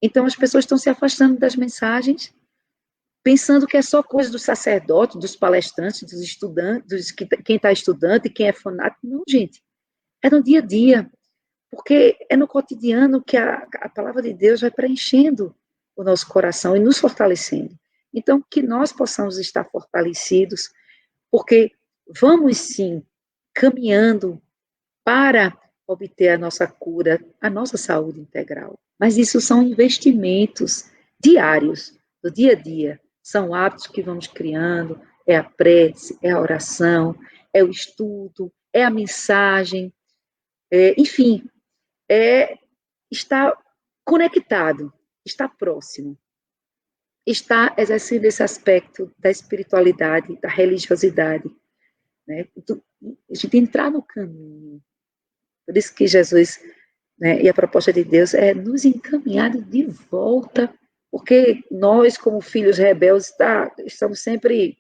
Então, as pessoas estão se afastando das mensagens, pensando que é só coisa dos sacerdotes, dos palestrantes, dos estudantes, quem está estudando e quem é fanático. Não, gente, é no dia a dia, porque é no cotidiano que a palavra de Deus vai preenchendo o nosso coração e nos fortalecendo. Então, que nós possamos estar fortalecidos, porque vamos sim caminhando para obter a nossa cura, a nossa saúde integral. Mas isso são investimentos diários, do dia a dia. São hábitos que vamos criando, é a prece, é a oração, é o estudo, é a mensagem, enfim, estar conectado, estar próximo, estar exercendo esse aspecto da espiritualidade, da religiosidade, né? A gente entrar no caminho. Por isso que Jesus, né, e a proposta de Deus é nos encaminhar de volta, porque nós, como filhos rebeldes, estamos sempre,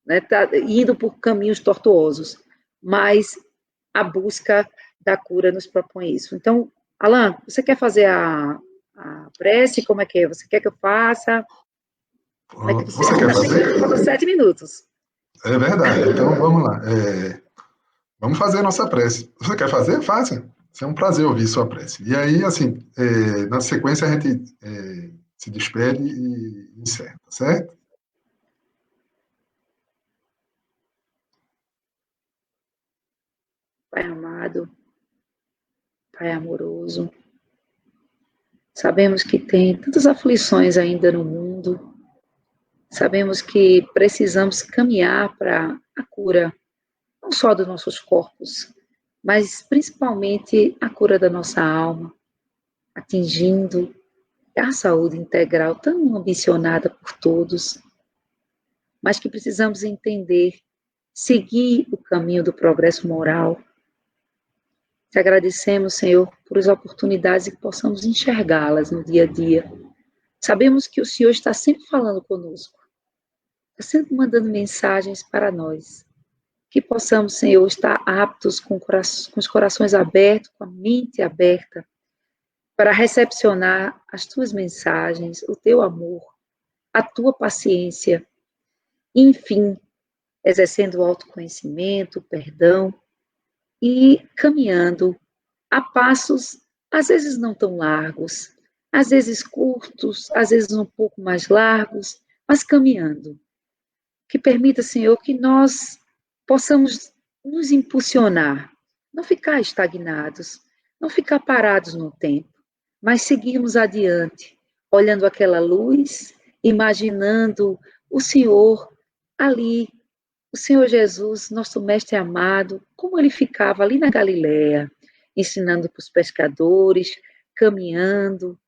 né, indo por caminhos tortuosos, mas a busca da cura nos propõe isso. Então, Alan, você quer fazer a prece? Como é que é? Você quer que eu faça? Como é que Você quer fazer? Faltam 7 minutos. É verdade. Então, vamos lá. Vamos fazer a nossa prece. Você quer fazer? Faça. É um prazer ouvir sua prece. E aí, assim, na sequência, a gente se despede e encerra, tá certo? Pai amado, Pai amoroso, sabemos que tem tantas aflições ainda no mundo, sabemos que precisamos caminhar para a cura, não só dos nossos corpos, mas principalmente a cura da nossa alma, atingindo a saúde integral tão ambicionada por todos, mas que precisamos entender, seguir o caminho do progresso moral. Te agradecemos, Senhor, por as oportunidades e que possamos enxergá-las no dia a dia. Sabemos que o Senhor está sempre falando conosco, está sempre mandando mensagens para nós. Que possamos, Senhor, estar aptos com os corações abertos, com a mente aberta, para recepcionar as tuas mensagens, o teu amor, a tua paciência, e, enfim, exercendo o autoconhecimento, o perdão e caminhando a passos, às vezes não tão largos, às vezes curtos, às vezes um pouco mais largos, mas caminhando. Que permita, Senhor, que nós possamos nos impulsionar, não ficar estagnados, não ficar parados no tempo, mas seguirmos adiante, olhando aquela luz, imaginando o Senhor ali, o Senhor Jesus, nosso mestre amado, como ele ficava ali na Galileia, ensinando para os pescadores, caminhando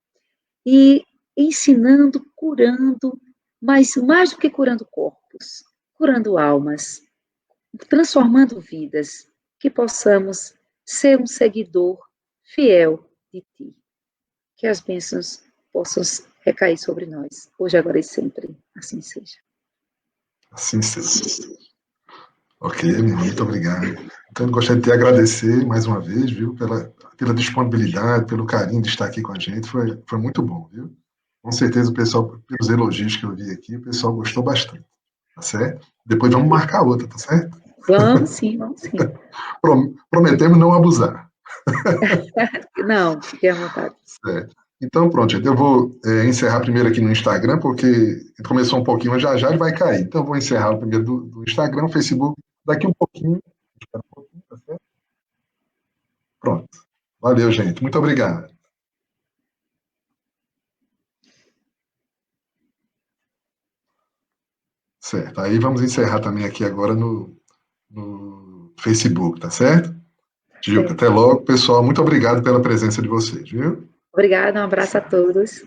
e ensinando, curando, mas mais do que curando corpos, curando almas, transformando vidas, que possamos ser um seguidor fiel de Ti. Que as bênçãos possam recair sobre nós, hoje, agora e sempre. Assim seja. Assim seja. Ok, muito obrigado. Então, eu gostaria de te agradecer mais uma vez, viu, pela disponibilidade, pelo carinho de estar aqui com a gente. Foi muito bom, viu? Com certeza o pessoal, pelos elogios que eu vi aqui, o pessoal gostou bastante. tá certo? Depois vamos marcar outra, tá certo? Vamos sim, vamos sim. Prometemos não abusar. Não, fique à vontade. Certo. Então, pronto, gente, eu vou encerrar primeiro aqui no Instagram, porque começou um pouquinho, mas já já ele vai cair. Então, eu vou encerrar o primeiro do Instagram, Facebook, daqui um pouquinho. Espera um pouquinho, tá certo? Pronto. Valeu, gente. Muito obrigado. Certo. Aí vamos encerrar também aqui agora no Facebook, tá certo? Gilca, até Certo. logo, pessoal. Muito obrigado pela presença de vocês, viu? Obrigada, um abraço a Certo. todos.